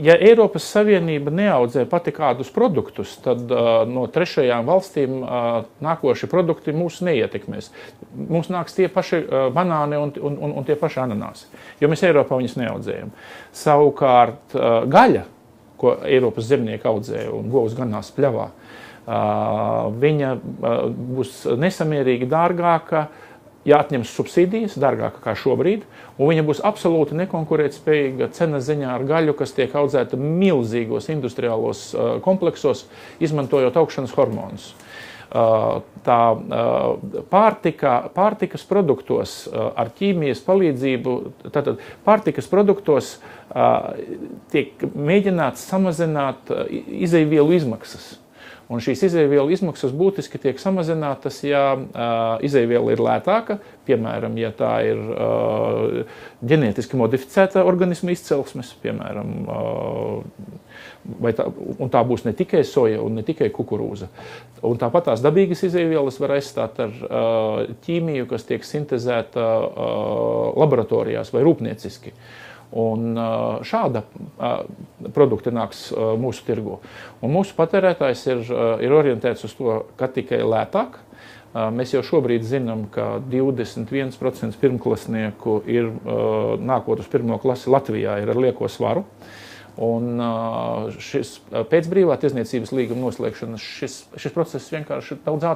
Ja Eiropas Savienība neaudzē pati kādus produktus, tad no trešajām valstīm nākošie produkti mūs neietekmēs. Mums nāks tie paši banāni un tie paši ananāsi, jo mēs Eiropā viņus neaudzējam. Savukārt gaļa, ko Eiropas zemnieki audzē un govs ganās pļavā, viņa būs nesamierīgi dārgāka, ja atņems subsīdijas, dārgāka kā šobrīd, un viņa būs absolūti nekonkurētspējīga cenas ziņā ar gaļu, kas tiek audzēta milzīgos industriālos kompleksos, izmantojot augšanas hormonus. Tā pārtikas produktos ar ķīmijas palīdzību, tātad pārtikas produktos tiek mēģināts samazināt izejvielu izmaksas. Un šīs izejvielu izmaksas būtiski tiek samazinātas, ja izejviela ir lētāka, piemēram, ja tā ir ģenētiski modificēta organisma izcelsmes, piemēram, un tā būs ne tikai soja un ne tikai kukurūza. Un tāpat tās dabīgas izejvielas var aizstāt ar ķīmiju, kas tiek sintezēta laboratorijās vai rūpnieciski. Un šāda produkta nāks mūsu tirgu. Un mūsu patērētājs ir orientēts uz to, ka tikai lētāk. Mēs jau šobrīd zinām, ka 21% pirmklasnieku ir nākot uz pirmo klasi Latvijā ir ar lieko svaru. Un šis pēc brīvā tirdzniecības līguma noslēgšanas šis process vienkārši daudz